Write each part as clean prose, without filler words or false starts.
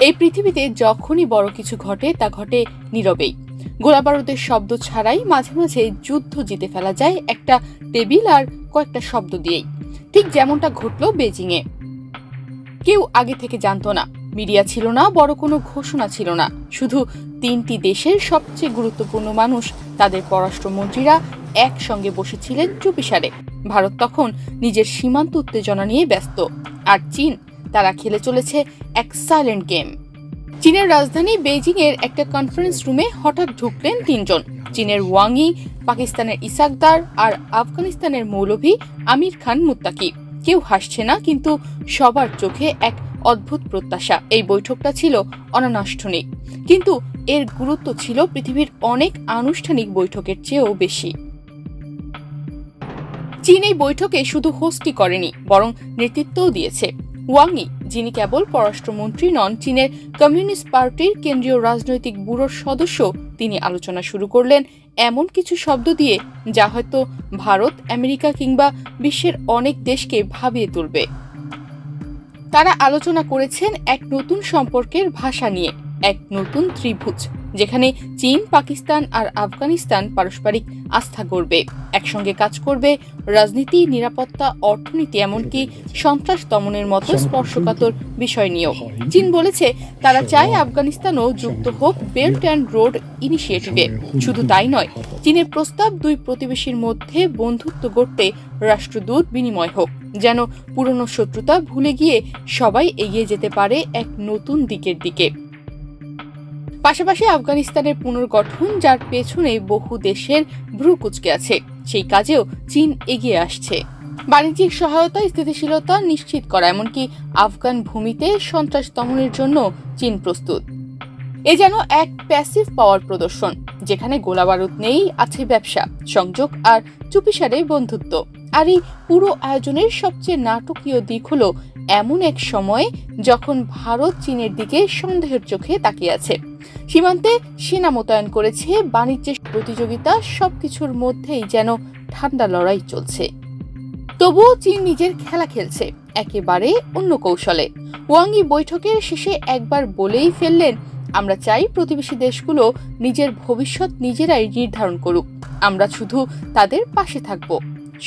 এই পৃথিবীতে যখনই বড় কিছু ঘটে তা ঘটে নীরবেই। গোলাবারুদের শব্দ ছাড়াই মাঝে মাঝে যুদ্ধ জিতে ফেলা যায় একটা টেবিল আর কয়েকটা শব্দ দিয়েই। ঠিক যেমনটা ঘটল বেজিংয়ে। কেউ আগে থেকে জানতো না, মিডিয়া ছিল না, বড় কোনো ঘোষণা ছিল না, শুধু তিনটি দেশের সবচেয়ে গুরুত্বপূর্ণ মানুষ, তাদের পররাষ্ট্রমন্ত্রীরা একসঙ্গে বসেছিলেন চুপিসারে। ভারত তখন নিজের সীমান্ত উত্তেজনা নিয়ে ব্যস্ত, আর চীন তারা খেলে চলেছে এক সাইলেন্ট গেম। চীনের রাজধানী বেইজিং এর একটা কনফারেন্স রুমে হঠাৎ ঢুকলেন তিনজন। চীনের ওয়াং ই, পাকিস্তানের ইসাকদার আর আফগানিস্তানের মৌলভী আমির খান মুত্তাকি। কেউ হাসছে না, কিন্তু সবার চোখে এক অদ্ভুত প্রত্যাশা। এই বৈঠকটা ছিল অনানুষ্ঠানিক, কিন্তু এর গুরুত্ব ছিল পৃথিবীর অনেক আনুষ্ঠানিক বৈঠকের চেয়েও বেশি। চীন এই বৈঠকে শুধু হোস্টই করেনি, বরং নেতৃত্বও দিয়েছে। ওয়াং ই, যিনি কেবল পররাষ্ট্রমন্ত্রী নন, চীনের কমিউনিস্ট পার্টির কেন্দ্রীয় রাজনৈতিক ব্যুরোর সদস্য, তিনি আলোচনা শুরু করলেন এমন কিছু শব্দ দিয়ে যা হয়তো ভারত, আমেরিকা কিংবা বিশ্বের অনেক দেশকে ভাবিয়ে তুলবে। তারা আলোচনা করেছেন এক নতুন সম্পর্কের ভাষা নিয়ে, এক নতুন ত্রিভুজ, যেখানে চীন, পাকিস্তান আর আফগানিস্তান পারস্পরিক আস্থা গড়বে, একসঙ্গে কাজ করবে রাজনীতি, নিরাপত্তা, অর্থনীতি, এমনকি সন্ত্রাস দমনের মতো স্পর্শকাতর বিষয় নিয়েও। চীন বলেছে তারা চায় আফগানিস্তানও যুক্ত হোক বেল্ট অ্যান্ড রোড ইনিশিয়েটিভে। শুধু তাই নয়, চীনের প্রস্তাব দুই প্রতিবেশীর মধ্যে বন্ধুত্ব গড়তে রাষ্ট্রদূত বিনিময় হোক, যেন পুরনো শত্রুতা ভুলে গিয়ে সবাই এগিয়ে যেতে পারে এক নতুন দিকের দিকে। পাশাপাশি আফগানিস্তানের পুনর্গঠন, যার পেছনে বহু দেশের ভ্রু কুঁচকে আছে, সেই কাজেও চীন এগিয়ে আসছে। বাণিজ্যিক সহায়তা, স্থিতিশীলতা নিশ্চিত করা, এমনকি আফগান ভূমিতে সন্ত্রাস দমনের জন্য চীন প্রস্তুত। এ যেন এক প্যাসিভ পাওয়ার প্রদর্শন, যেখানে গোলাবারুদ নেই, আছে ব্যবসা, সংযোগ আর চুপিসারে বন্ধুত্ব। আর এই পুরো আয়োজনের সবচেয়ে নাটকীয় দিক হলো এমন এক সময়ে যখন ভারত চীনের দিকে সন্দেহের চোখে তাকিয়ে আছে, সীমান্তে সেনা মোতায়েন করেছে, বাণিজ্যের প্রতিযোগিতা, সবকিছুর মধ্যেই যেন ঠান্ডা লড়াই চলছে। তবুও চীন নিজের খেলা খেলছে একেবারে অন্য কৌশলে। ওয়াং ই বৈঠকের শেষে একবার বলেই ফেললেন, আমরা চাই প্রতিবেশী দেশগুলো নিজের ভবিষ্যৎ নিজেরাই নির্ধারণ করুক, আমরা শুধু তাদের পাশে থাকব।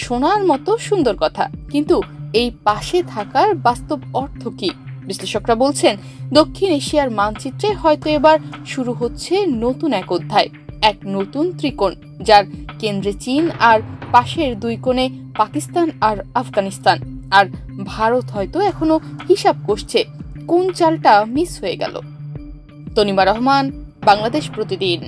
শোনার মতো সুন্দর কথা, কিন্তু এই পাশে থাকার বাস্তব অর্থ কি? বিশ্লেষকরা বলছেন, দক্ষিণ এশিয়ার মানচিত্রে হয়তো এবার শুরু হচ্ছে নতুন এক অধ্যায়, এক নতুন ত্রিকোণ, যার কেন্দ্রে চীন আর পাশের দুই কোণে পাকিস্তান আর আফগানিস্তান। আর ভারত হয়তো এখনো হিসাব করছে কোন চালটা মিস হয়ে গেল। তনিমা রহমান, বাংলাদেশ প্রতিদিন।